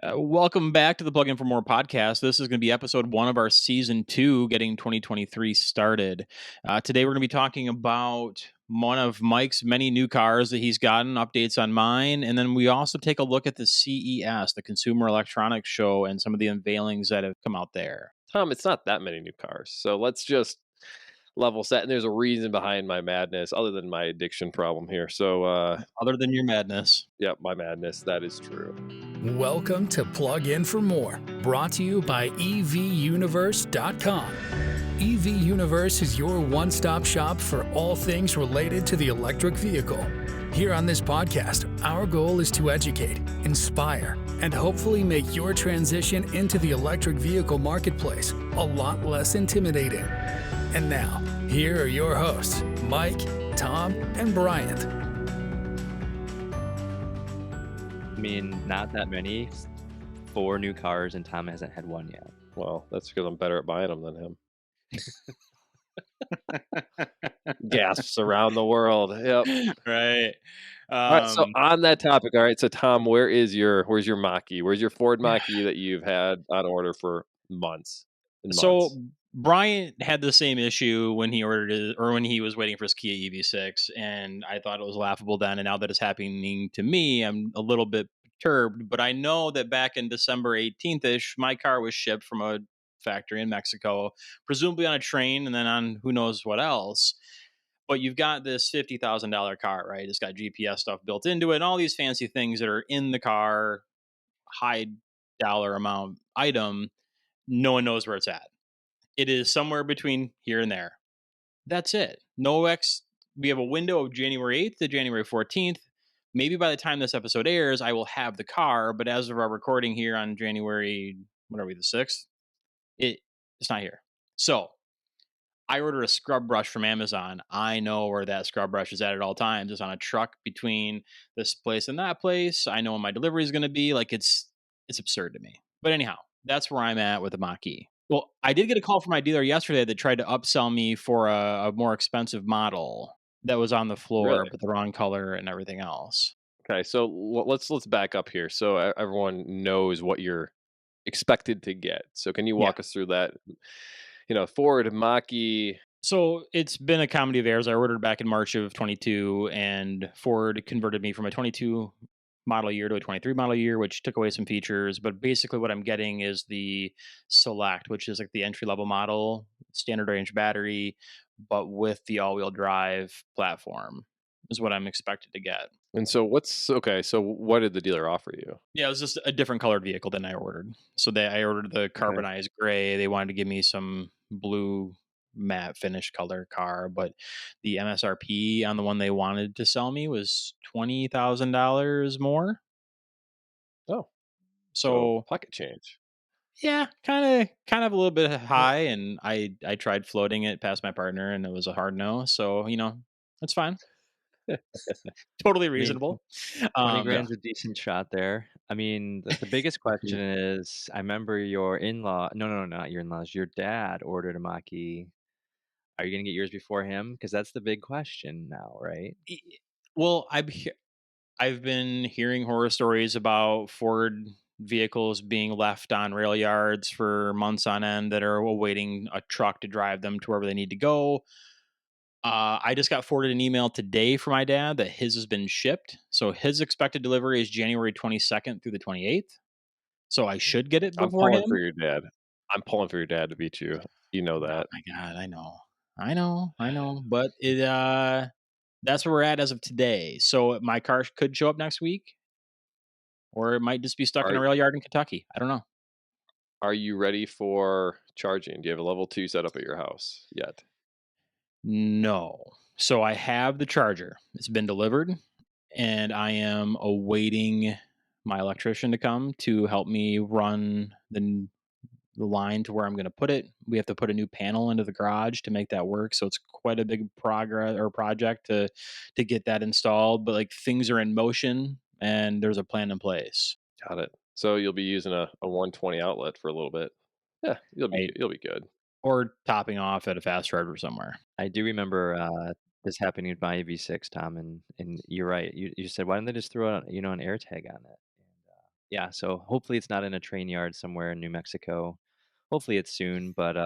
Welcome back to the Plug In for More podcast. This is going to be episode 1 of our season 2, getting 2023 started. Today, we're going to be talking about one of Mike's many new cars that he's gotten, updates on mine, and then we also take a look at the CES, the Consumer Electronics Show, and some of the unveilings that have come out there. Tom, it's not that many new cars. So let's just level set. And there's a reason behind my madness other than my addiction problem here. So, Other than your madness. yeah, my madness. That is true. Welcome to Plug In for More, brought to you by EVUniverse.com. EV Universe is your one-stop shop for all things related to the electric vehicle. Here on this podcast, our goal is to educate, inspire, and hopefully make your transition into the electric vehicle marketplace a lot less intimidating. And now, here are your hosts, Mike, Tom, and Bryant. I mean, not that many. 4 new cars, and Tom hasn't had one yet. Well, that's because I'm better at buying them than him. Gasps around the world. Yep. Right. All right. So on that topic, all right. So Tom, where's your Mach-E? Where's your Ford Mach-E that you've had on order for months? And So months? Bryant had the same issue when he ordered it, or when he was waiting for his Kia EV6, and I thought it was laughable then. And now that it's happening to me, I'm a little bit perturbed. But I know that back in December 18th ish, my car was shipped from a factory in Mexico, presumably on a train, and then on who knows what else. But you've got this $50,000 car, right? It's got GPS stuff built into it, and all these fancy things that are in the car, high dollar amount item. No one knows where it's at. It is somewhere between here and there. That's it. We have a window of January 8th to January 14th. Maybe by the time this episode airs, I will have the car. But as of our recording here on January, what are we, the 6th? It's not here. So I ordered a scrub brush from Amazon. I know where that scrub brush is at all times. It's on a truck between this place and that place. I know when my delivery is going to be. Like it's absurd to me. But anyhow, that's where I'm at with the Mach-E. Well, I did get a call from my dealer yesterday that tried to upsell me for a more expensive model that was on the floor, Really? but the wrong color and everything else. Okay. So let's back up here so everyone knows what you're expected to get. So can you Yeah. walk us through that? Ford Mach-E. So it's been a comedy of errors. I ordered back in March of 22, and Ford converted me from a 22 model year to a 23 model year, which took away some features. But basically, what I'm getting is the Select, which is like the entry level model, standard range battery, but with the all wheel drive platform, is what I'm expected to get. And so so what did the dealer offer you? Yeah, it was just a different colored vehicle than I ordered. So I ordered the carbonized gray. They wanted to give me some blue matte finish color car, but the MSRP on the one they wanted to sell me was $20,000 more. Oh, so So pocket change. yeah, kind of a little bit Yeah. high, and I tried floating it past my partner, and it was a hard no. So that's fine, totally I mean, reasonable. 20 Yeah. grand's a decent shot there. I mean, the biggest question is, I remember your in-law, no, not your in-laws, your dad ordered a Mach-E. Are you going to get yours before him? Because that's the big question now, right? Well, I've been hearing horror stories about Ford vehicles being left on rail yards for months on end that are awaiting a truck to drive them to wherever they need to go. I just got forwarded an email today from my dad that his has been shipped. So his expected delivery is January 22nd through the 28th. So I should get it I'm before pulling for him. your dad. I'm pulling for your dad to beat you. You know Oh that. my God, I know. But that's where we're at as of today. So my car could show up next week, or it might just be stuck in Are a rail yard in Kentucky. I don't know. are you ready for charging? Do you have a level 2 set up at your house yet? No. So I have the charger. It's been delivered, and I am awaiting my electrician to come to help me run the line to where I'm going to put it. We have to put a new panel into the garage to make that work, so it's quite a big progress or project to get that installed. But like things are in motion, and there's a plan in place. Got it. So you'll be using a 120 outlet for a little bit. Yeah, Right? you'll be good. Or topping off at a fast charger somewhere. I do remember this happening with my V6, Tom, and you're right. You said, why don't they just throw an AirTag on it? yeah, so hopefully it's not in a train yard somewhere in New Mexico. Hopefully it's soon, but,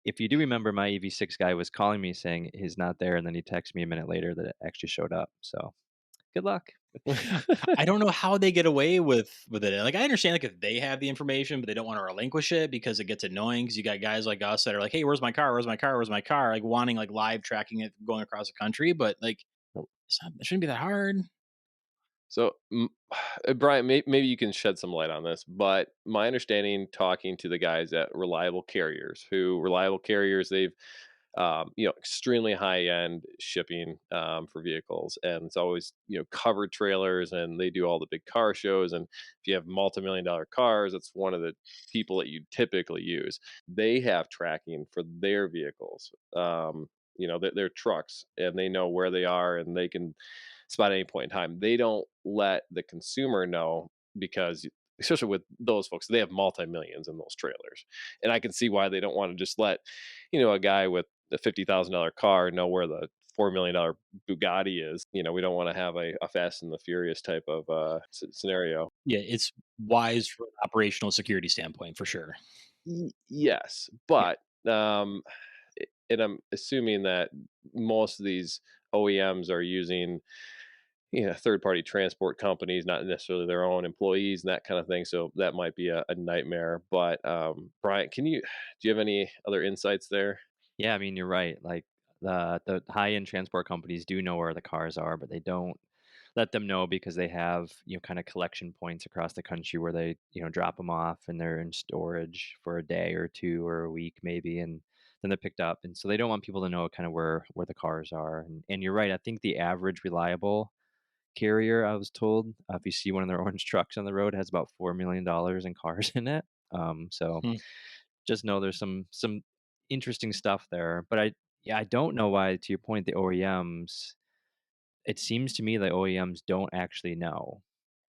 if you do remember, my EV6 guy was calling me saying he's not there, and then he texted me a minute later that it actually showed up, so good luck. I don't know how they get away with it. Like, I understand, like, if they have the information, but they don't want to relinquish it because it gets annoying. Because you got guys like us that are like, "Hey, where's my car? Where's my car? Where's my car?" Like wanting like live tracking it going across the country. But like, it shouldn't be that hard. So, Brian, maybe you can shed some light on this, but my understanding, talking to the guys at Reliable Carriers, they've, extremely high end shipping for vehicles, and it's always covered trailers, and they do all the big car shows. And if you have multi-million-dollar cars, it's one of the people that you typically use. They have tracking for their vehicles, their trucks, and they know where they are, and they can spot at any point in time. They don't let the consumer know because, especially with those folks, they have multi millions in those trailers, and I can see why they don't want to just let a guy with a $50,000 car know where the $4 million Bugatti is. We don't want to have a Fast and the Furious type of scenario. Yeah, it's wise from an operational security standpoint for sure. Yes, Yeah. but and I'm assuming that most of these OEMs are using third party transport companies, not necessarily their own employees and that kind of thing. So that might be a nightmare. But Brian, do you have any other insights there? Yeah, I mean, you're right. Like the high-end transport companies do know where the cars are, but they don't let them know because they have, kind of collection points across the country where they, drop them off and they're in storage for a day or two or a week maybe, and then they're picked up. And so they don't want people to know kind of where the cars are. And you're right. I think the average reliable carrier, I was told, if you see one of their orange trucks on the road, has about $4 million in cars in it. So Hmm. just know there's some interesting stuff there. But I don't know why, to your point, the OEMs. It seems to me the OEMs don't actually know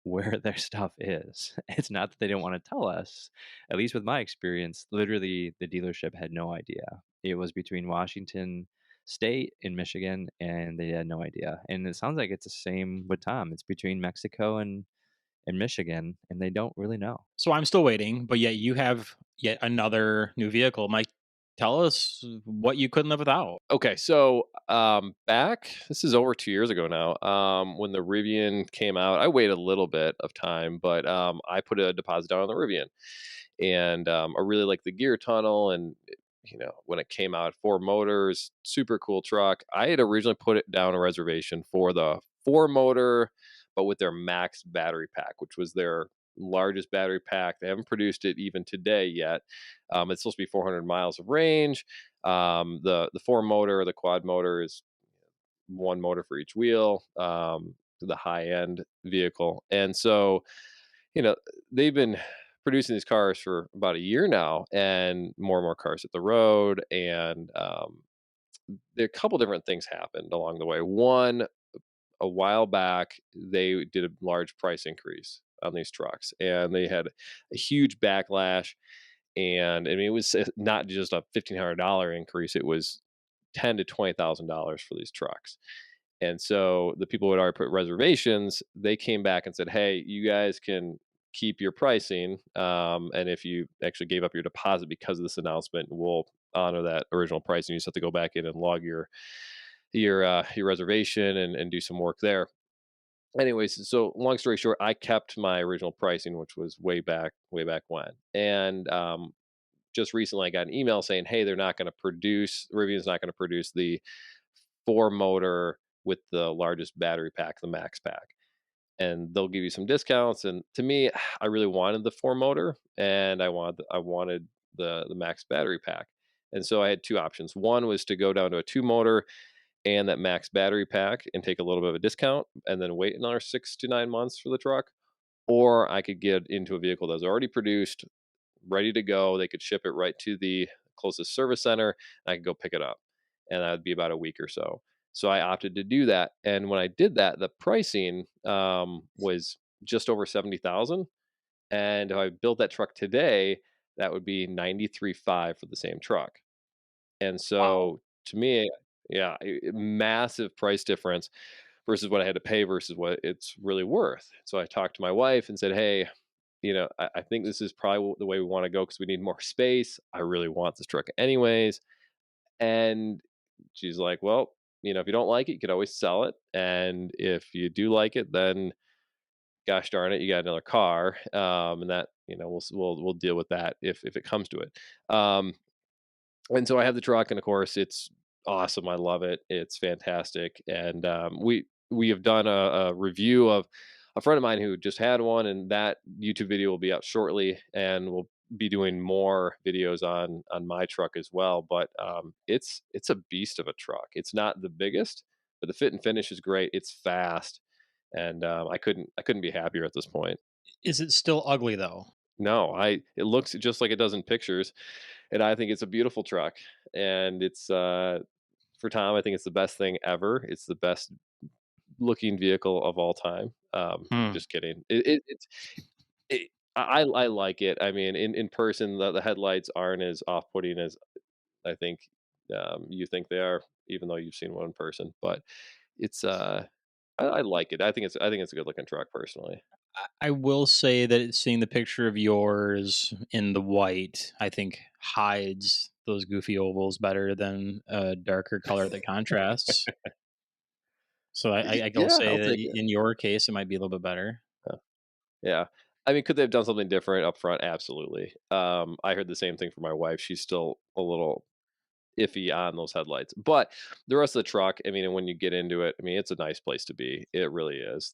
where their stuff is. It's not that they don't want to tell us. At least with my experience, literally the dealership had no idea. It was between Washington State and Michigan, and they had no idea. And it sounds like it's the same with Tom. It's between Mexico and Michigan, and they don't really know. So I'm still waiting, but yet you have yet another new vehicle. Mike, tell us what you couldn't live without. Okay, so back, this is over 2 years ago now. When the Rivian came out, I waited a little bit of time, but I put a deposit down on the Rivian, and I really like the gear tunnel. And when it came out, four motors, super cool truck. I had originally put it down a reservation for the four motor, but with their max battery pack, which was their largest battery pack. They haven't produced it even today yet. It's supposed to be 400 miles of range. The four motor, the quad motor, is one motor for each wheel. The high end vehicle, and so you know they've been producing these cars for about a year now, and more cars hit the road. And there a couple different things happened along the way. One, a while back, they did a large price increase on these trucks, and they had a huge backlash. And I mean, it was not just a $1,500 increase; it was $10,000 to $20,000 for these trucks. And so the people who had already put reservations, they came back and said, "Hey, you guys can keep your pricing, and if you actually gave up your deposit because of this announcement, we'll honor that original price, and you just have to go back in and log your reservation and do some work there." Anyways, so long story short, I kept my original pricing, which was way back when. And just recently, I got an email saying, "Hey, they're not going to produce. Rivian's not going to produce the four motor with the largest battery pack, the max pack, and they'll give you some discounts." And to me, I really wanted the four motor, and I wanted the max battery pack. And so I had two options. One was to go down to a two motor and that max battery pack and take a little bit of a discount, and then wait another 6 to 9 months for the truck. Or I could get into a vehicle that was already produced, ready to go. They could ship it right to the closest service center. And I could go pick it up, and that would be about a week or so. So I opted to do that, and when I did that, the pricing was just over 70,000. And if I built that truck today, that would be 93.5 for the same truck. And Wow. so to me, yeah, massive price difference. versus what I had to pay versus what it's really worth. So I talked to my wife and said, hey, I think this is probably the way we want to go because we need more space. I really want this truck anyways. And she's like, well, if you don't like it, you could always sell it. And if you do like it, then gosh darn it, you got another car. And that, we'll deal with that if it comes to it. Um, and so I have the truck, and of course, it's awesome. I love it. It's fantastic. And we have done a review of a friend of mine who just had one, and that YouTube video will be out shortly. And we'll be doing more videos on my truck as well. But it's a beast of a truck. It's not the biggest, but the fit and finish is great. It's fast, and I couldn't be happier at this point. Is it still ugly though? No, it looks just like it does in pictures, and I think it's a beautiful truck. And it's for Tom, I think it's the best thing ever. It's the best looking vehicle of all time. Hmm. Just kidding. I like it. I mean, in person, the headlights aren't as off putting as I think you think they are, even though you've seen one in person. But it's I like it. I think it's a good looking truck personally. I will say that seeing the picture of yours in the white, I think hides those goofy ovals better than a darker color that contrasts. So I will Yeah, say I'll that take it. in your case, it might be a little bit better. Yeah. I mean, could they have done something different up front? Absolutely. I heard the same thing from my wife. She's still a little iffy on those headlights. But the rest of the truck, I mean, and when you get into it, I mean, it's a nice place to be. It really is.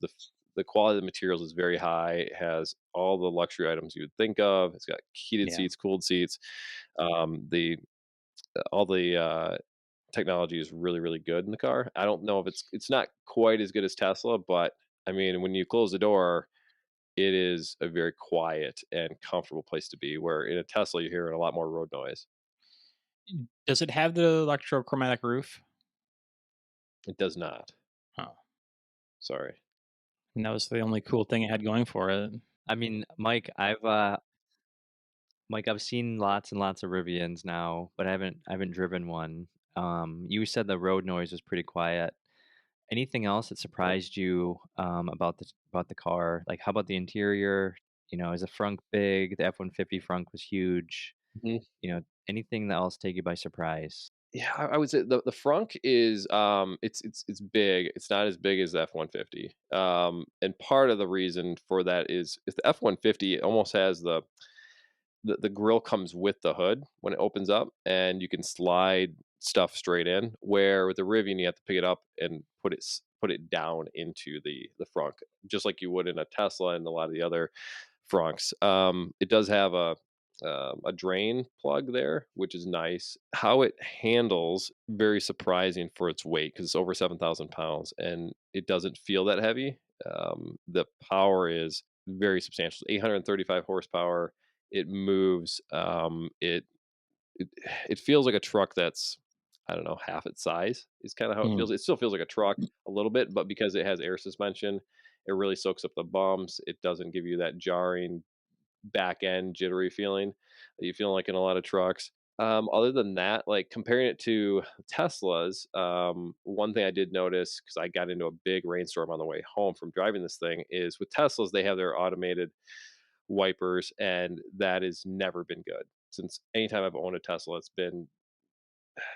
The quality of the materials is very high. It has all the luxury items you would think of. It's got heated Yeah. seats, cooled seats. The all the technology is really, really good in the car. I don't know if it's not quite as good as Tesla, but I mean, when you close the door, it is a very quiet and comfortable place to be. Where in a Tesla, you're hearing a lot more road noise. Does it have the electrochromatic roof? It does not. Oh, Sorry. and that was the only cool thing it had going for it. I mean, Mike, I've seen lots and lots of Rivians now, but I haven't driven one. You said the road noise was pretty quiet. Anything else that surprised you about the car? Like, how about the interior? Is the frunk big? The F-150 frunk was huge. Mhm. Anything else take you by surprise? Yeah, I would say the frunk is it's big. It's not as big as the F-150. And part of the reason for that is the F-150 it almost has the grill comes with the hood when it opens up, and you can slide stuff straight in. Where with the Rivian, you have to pick it up and put it down into the frunk, just like you would in a Tesla and a lot of the other Francs. It does have a drain plug there, which is nice. How it handles very surprising for its weight because it's over 7,000 pounds and it doesn't feel that heavy. The power is very substantial, 835 horsepower. It moves. It it feels like a truck that's I don't know half its size is kind of how it Hmm. feels. It still feels like a truck a little bit, but because it has air suspension, it really soaks up the bumps. It doesn't give you that jarring back end jittery feeling that you feel like in a lot of trucks. Other than that, like comparing it to Teslas, one thing I did notice because I got into a big rainstorm on the way home from driving this thing is with Teslas, they have their automated wipers, and that has never been good. Since anytime I've owned a Tesla, it's been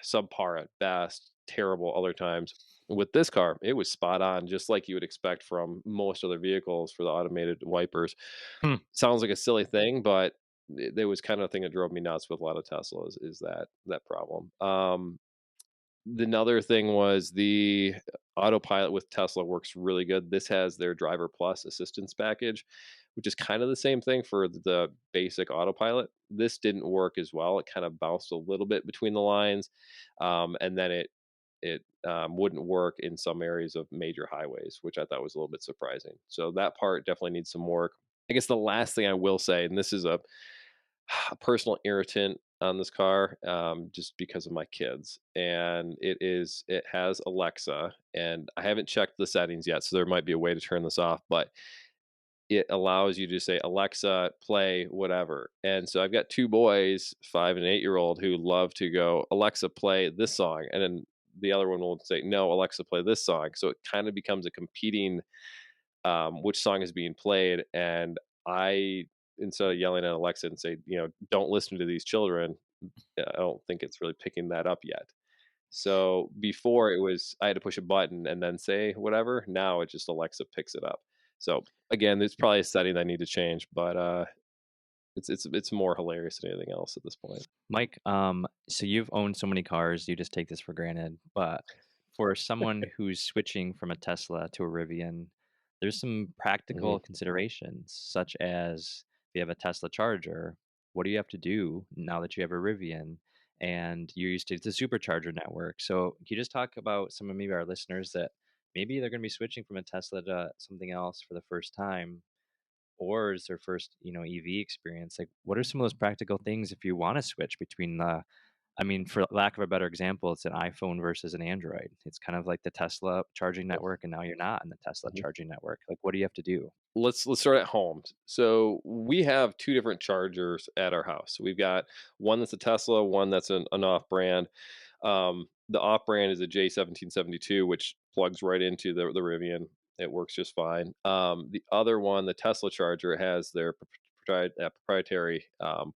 subpar at best, terrible other times. With this car, it was spot on, just like you would expect from most other vehicles for the automated wipers. Hmm. Sounds like a silly thing, but it was kind of the thing that drove me nuts with a lot of Teslas is that problem. The another thing was the autopilot with Tesla works really good. This has their Driver Plus assistance package, which is kind of the same thing for the basic autopilot. This didn't work as well. It kind of bounced a little bit between the lines, and then it wouldn't work in some areas of major highways, which I thought was a little bit surprising. So that part definitely needs some work. I guess the last thing I will say, and this is a personal irritant on this car, just because of my kids, and it has Alexa, and I haven't checked the settings yet, so there might be a way to turn this off, but it allows you to say Alexa, play whatever. And so I've got two boys, 5 and 8-year old, who love to go Alexa, play this song, and then the other one will say, no, Alexa, play this song. So it kind of becomes a competing, which song is being played. And I, instead of yelling at Alexa and say, don't listen to these children, I don't think it's really picking that up yet. So before it was, I had to push a button and then say whatever. Now it just Alexa picks it up. So again, there's probably a setting that I need to change, but it's more hilarious than anything else at this point. Mike, so you've owned so many cars, you just take this for granted. But for someone who's switching from a Tesla to a Rivian, there's some practical Mhm. considerations, such as if you have a Tesla charger, what do you have to do now that you have a Rivian and you're used to the supercharger network? So can you just talk about some of maybe our listeners that maybe they're going to be switching from a Tesla to something else for the first time, or is their first, EV experience? Like, what are some of those practical things if you want to switch between I mean, for lack of a better example, it's an iPhone versus an Android. It's kind of like the Tesla charging network, and now you're not in the Tesla Mhm. charging network. Like, what do you have to do? Let's start at home. So we have two different chargers at our house. We've got one that's a Tesla, one that's an off-brand. The off-brand is a J1772, which plugs right into the Rivian. It works just fine. The other one, the Tesla charger, has their proprietary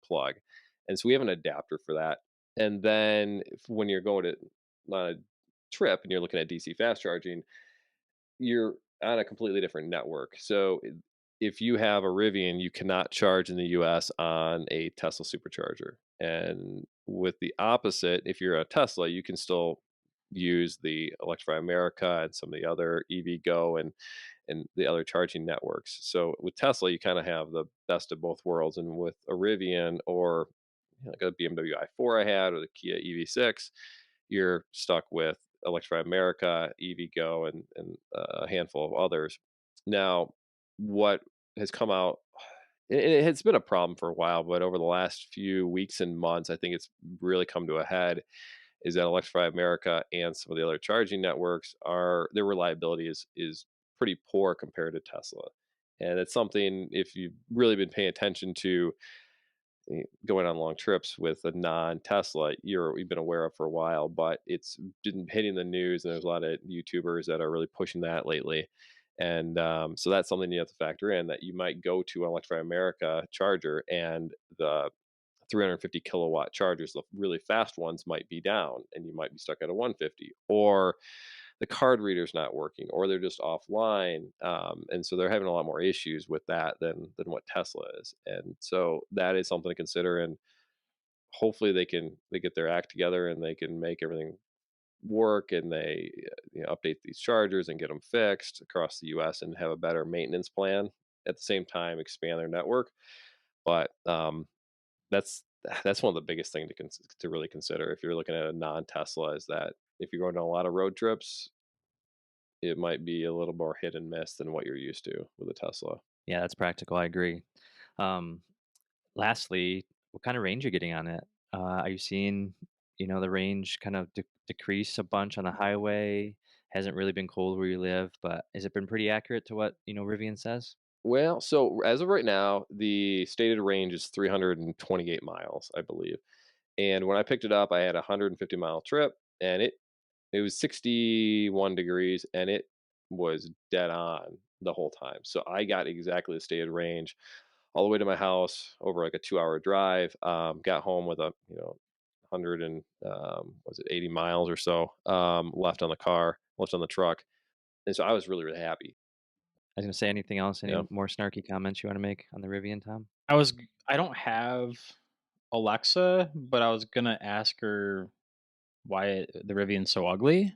plug, and so we have an adapter for that. And then when you're going on a trip and you're looking at DC fast charging, you're on a completely different network. So if you have a Rivian, you cannot charge in the US on a Tesla supercharger. And with the opposite, if you're a Tesla, you can still use the Electrify America and some of the other EVgo and the other charging networks. So with Tesla, you kind of have the best of both worlds. And with a Rivian or like a BMW i4 I had or the Kia EV6, you're stuck with Electrify America, EVgo, and a handful of others. Now, what has come out, and it has been a problem for a while, but over the last few weeks and months, I think it's really come to a head. Is that Electrify America and some of the other charging networks are their reliability is pretty poor compared to Tesla, and it's something if you've really been paying attention to going on long trips with a non-Tesla, you've been aware of for a while, but it's been hitting the news, and there's a lot of YouTubers that are really pushing that lately. And so that's something you have to factor in that you might go to an Electrify America charger and the 350 kilowatt chargers, the really fast ones, might be down and you might be stuck at a 150, or the card reader's not working, or they're just offline. And so they're having a lot more issues with that than what Tesla is. And so that is something to consider. And hopefully they get their act together and they can make everything work, and they update these chargers and get them fixed across the US and have a better maintenance plan, at the same time expand their network. But that's that's one of the biggest thing to really consider if you're looking at a non-Tesla, is that if you're going on a lot of road trips, it might be a little more hit and miss than what you're used to with a Tesla. Yeah, that's practical. I agree. Um, Lastly, what kind of range are you getting on it? Are you seeing, the range kind of decrease a bunch on the highway? Hasn't really been cold where you live, but has it been pretty accurate to what, Rivian says? Well, so as of right now, the stated range is 328 miles, I believe. And when I picked it up, I had a 150-mile trip, and it was 61 degrees, and it was dead on the whole time. So I got exactly the stated range all the way to my house over like a 2-hour drive. Got home with a 100 and was it 80 miles or so left on the car, left on the truck, and so I was really happy. I was gonna say anything else, Yeah. any more snarky comments you want to make on the Rivian, Tom? I don't have Alexa, but I was gonna ask her why the Rivian's so ugly.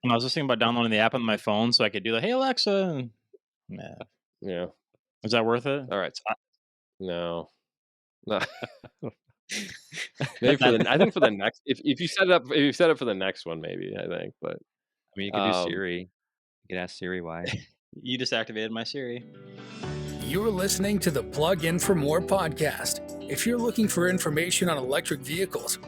And I was just thinking about downloading the app on my phone so I could do the "Hey Alexa," and nah. Yeah. Is that worth it? All right. So no. No. Maybe That for that the I think for the next, if you set it up, if you set it for the next one, maybe, I think, but I mean, you could do um Siri. You could ask Siri why. You just activated my Siri. You're listening to the Plug In for More podcast. If you're looking for information on electric vehicles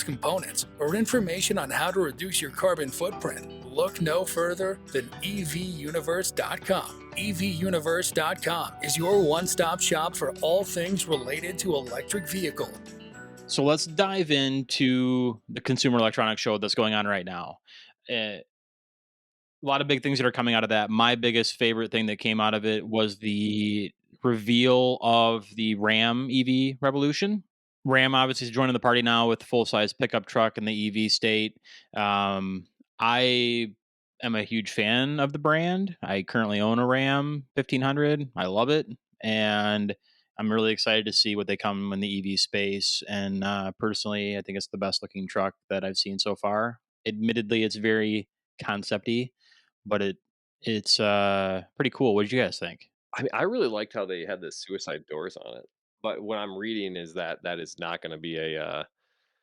components, or information on how to reduce your carbon footprint, look no further than evuniverse.com. evuniverse.com is your one-stop shop for all things related to electric vehicle. So let's dive into the Consumer Electronics Show that's going on right now. A lot of big things that are coming out of that. My biggest favorite thing that came out of it was the reveal of the Ram EV revolution. Ram obviously is joining the party now with full size pickup truck in the EV state. I am a huge fan of the brand. I currently own a Ram 1500. I love it, and I'm really excited to see what they come in the EV space. And personally, I think it's the best looking truck that I've seen so far. Admittedly, it's very concepty, but it's pretty cool. What did you guys think? I mean, I really liked how they had the suicide doors on it, but what I'm reading is that that is not gonna be a,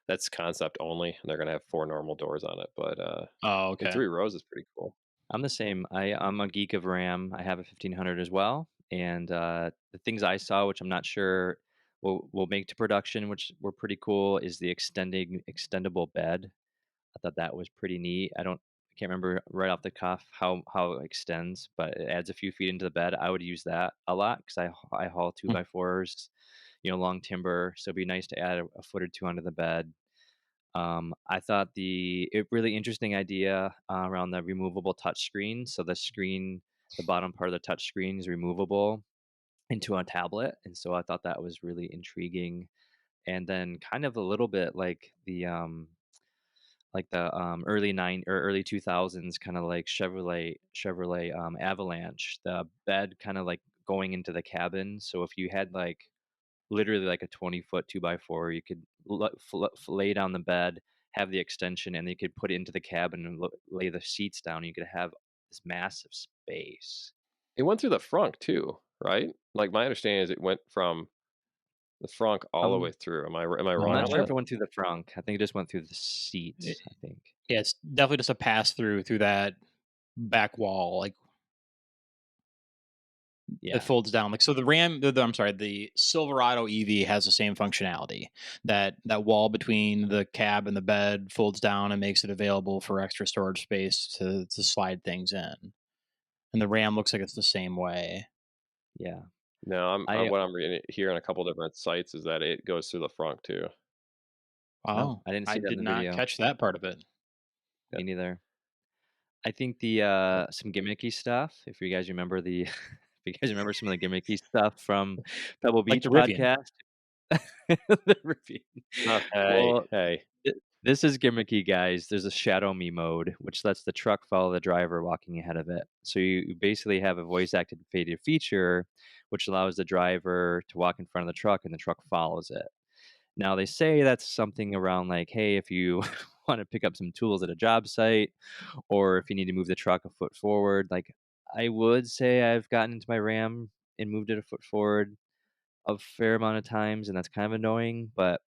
that's concept only, and they're gonna have 4 normal doors on it, but, Oh, I mean, okay. 3 rows is pretty cool. I'm the same. I'm a geek of RAM. I have a 1500 as well, and the things I saw, which I'm not sure will make to production, which were pretty cool, is the extending extendable bed. I thought that was pretty neat. I can't remember right off the cuff how it extends, but it adds a few feet into the bed. I would use that a lot because I haul two Hmm. by fours, long timber. So it'd be nice to add a foot or two onto the bed. I thought the really interesting idea around the removable touch screen. So the bottom part of the touch screen is removable into a tablet, and so I thought that was really intriguing. And then kind of a little bit like the early 2000s, kind of like Chevrolet Avalanche, the bed kind of like going into the cabin. So if you had like literally like a 20-foot 2x4, you could lay down the bed, have the extension, and you could put it into the cabin and lay the seats down. You could have this massive space. It went through the frunk too, right? Like, my understanding is it went from the frunk all the way Um, through. Am I I'm wrong not on sure if that? it went through the frunk. I think it just went through the It- seats, I think. yeah, it's definitely just a pass through that back wall. Like it Yeah. folds down. Like so, I'm sorry, the Silverado EV has the same functionality. That wall between the cab and the bed folds down and makes it available for extra storage space to slide things in. And the Ram looks like it's the same way. Yeah. No, I what I'm reading here on a couple different sites is that it goes through the frunk too. Oh, Oh, I didn't I see that in did the not video. catch that part of it. Yeah. Me neither. I think the Uh, some gimmicky stuff, if you guys remember the if you guys remember some of the gimmicky stuff from Pebble Like Beach the Rivian. podcast. The review. hey, Well, hey. this is gimmicky, guys. There's a shadow me mode, which lets the truck follow the driver walking ahead of it. So you basically have a voice activated feature, which allows the driver to walk in front of the truck and the truck follows it. Now they say that's something around like, hey, if you want to pick up some tools at a job site, or if you need to move the truck a foot forward, like I would say I've gotten into my Ram and moved it a foot forward a fair amount of times, and that's kind of annoying, but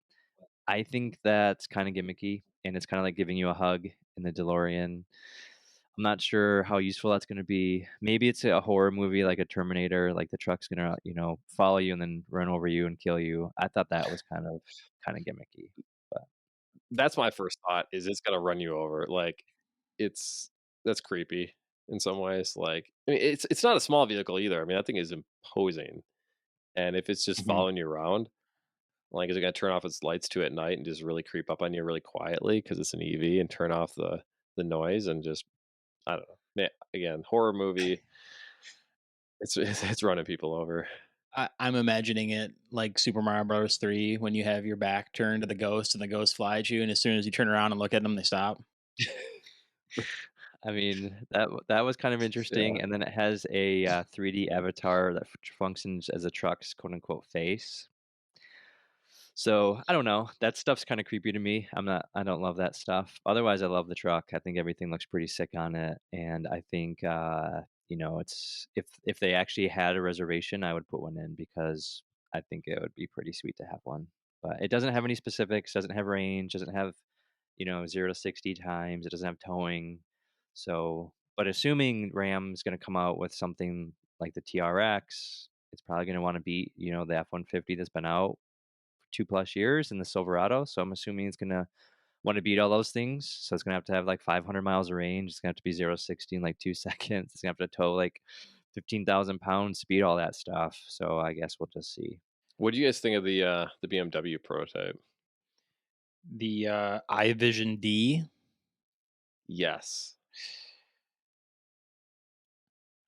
I think that's kind of gimmicky, and it's kind of like giving you a hug in the DeLorean. I'm not sure how useful that's going to be. Maybe it's a horror movie like a Terminator, like the truck's going to, follow you and then run over you and kill you. I thought that was kind of gimmicky. But That's my first thought is it's gonna run you over. Like, it's that's creepy in some ways. Like, I mean, it's not a small vehicle either. I mean, that thing is imposing, and if it's just Mhm. following you around, like, is it gonna turn off its lights too at night and just really creep up on you really quietly because it's an EV and turn off the noise and just I don't know. Man, again, horror movie. It's running people over. I'm imagining it like Super Mario Bros. 3 when you have your back turned to the ghost and the ghost flies you, and as soon as you turn around and look at them, they stop. I mean, that was kind of Yeah. interesting. And then it has a 3D avatar that functions as a truck's quote unquote face. So I don't know. That stuff's kind of creepy to me. I don't love that stuff. Otherwise, I love the truck. I think everything looks pretty sick on it, and I think it's if they actually had a reservation, I would put one in because I think it would be pretty sweet to have one. But it doesn't have any specifics. Doesn't have range. Doesn't have 0 to 60 times. It doesn't have towing. So, but assuming Ram's going to come out with something like the TRX, it's probably going to want to beat the F-150 that's been out 2+ years in the Silverado. So I'm assuming it's gonna want to beat all those things. So it's gonna have to have like 500 miles of range. It's gonna have to be 0 to 60 in like 2 seconds. It's gonna have to tow like 15,000 pounds, speed all that stuff. So I guess we'll just see. What do you guys think of the BMW prototype? The iVision D. Yes.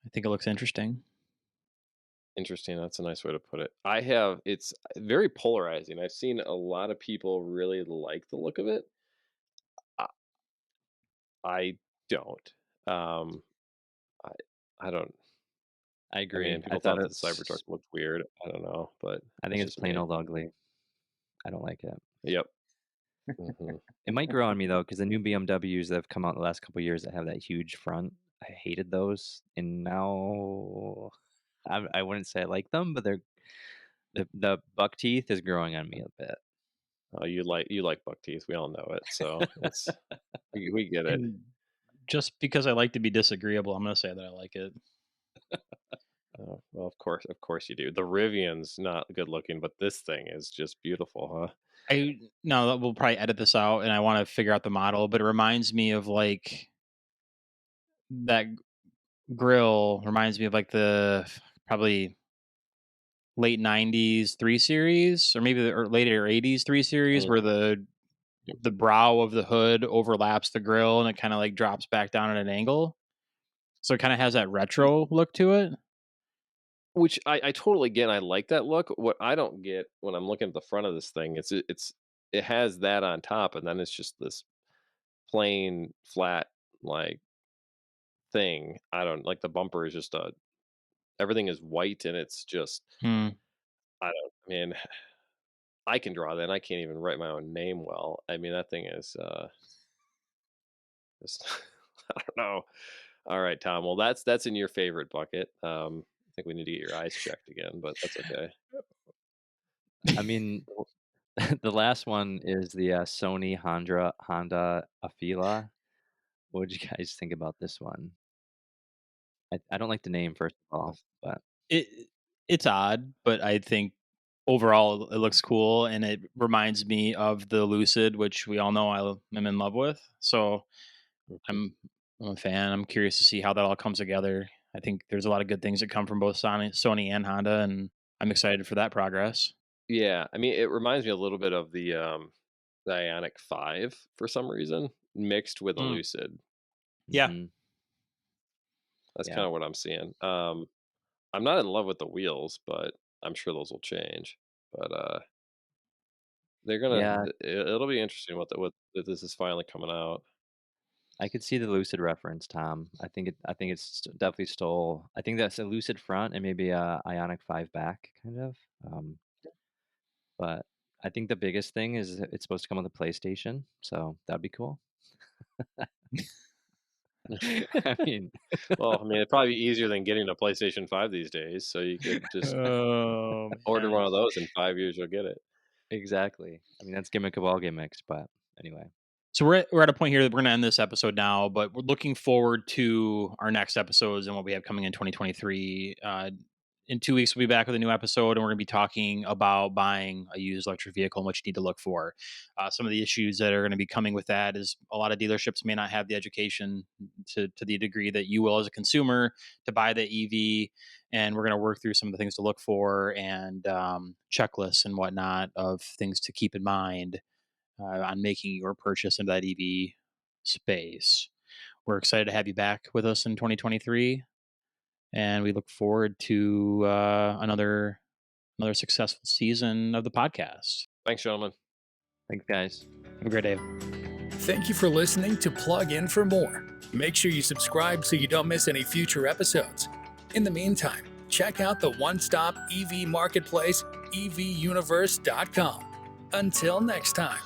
I think it looks interesting. Interesting. That's a nice way to put it. It's very polarizing. I've seen a lot of people really like the look of it. I, I don't. Um, I, I don't. I I agree. mean, I people thought thought that the Cybertruck looked weird. I don't know, but I think that's it's just plain me. old ugly. I don't like it. Yep. Hmm. It might grow on me though, because the new BMWs that have come out the last couple of years that have that huge front, I hated those, and now I wouldn't say I like them, but the buck teeth is growing on me a bit. Oh, you like buck teeth. We all know it. So we get it. And just because I like to be disagreeable, I'm going to say that I like it. Oh, well, of course you do. The Rivian's not good looking, but this thing is just beautiful, huh? I no, we'll probably edit this out, and I want to figure out the model, but it reminds me of like that grill reminds me of like the probably late 90s 3 series or maybe or later 80s 3 series Mm. where the brow of the hood overlaps the grill and it kind of like drops back down at an angle. So it kind of has that retro look to it. Which I totally get. And I like that look. What I don't get when I'm looking at the front of this thing, it has that on top, and then it's just this plain flat like thing. I don't like the bumper is just a everything is white and it's just Hmm. I mean I can draw that. And I can't even write my own name well. I mean that thing is just I don't know. All right, Tom. Well, that's in your favorite bucket. I think we need to get your eyes checked again, but that's okay. I mean, the last one is the Sony Honda Afeela. What did you guys think about this one? I don't like the name first of all, but It it's odd, but I think overall it looks cool and it reminds me of the Lucid, which we all know am in love with. So Mhm. I'm I'm a fan. I'm curious to see how that all comes together. I think there's a lot of good things that come from both Sony and Honda, and I'm excited for that progress. Yeah, I mean, it reminds me a little bit of the Ioniq 5 for some reason, mixed with a Mm, Lucid. yeah. mhm, That's yeah, kind of what I'm seeing. I'm not in love with the wheels, but I'm sure those will change. But they're gonna. yeah. It'll be interesting what that this is finally coming out. I could see the Lucid reference, Tom. I think it's definitely stole. I think that's a Lucid front and maybe a Ionic 5 back, kind of. Um, but I think the biggest thing is it's supposed to come with a PlayStation, so that'd be cool. I mean, Well, I mean, it'd probably be easier than getting a PlayStation 5 these days. So you could just Oh order one man. of those in 5 years, you'll get it. exactly. I mean, that's gimmick of all gimmicks, but anyway. So we're at a point here that we're going to end this episode now, but we're looking forward to our next episodes and what we have coming in 2023. In 2 weeks, we'll be back with a new episode, and we're going to be talking about buying a used electric vehicle and what you need to look for. Some of the issues that are going to be coming with that is a lot of dealerships may not have the education to the degree that you will as a consumer to buy the EV. And we're going to work through some of the things to look for and checklists and whatnot of things to keep in mind on making your purchase into that EV space. We're excited to have you back with us in 2023, and we look forward to another successful season of the podcast. Thanks, gentlemen. Thanks, guys. Have a great day. Thank you for listening to Plug In for More. Make sure you subscribe so you don't miss any future episodes. In the meantime, check out the one-stop EV marketplace, evuniverse.com. Until next time.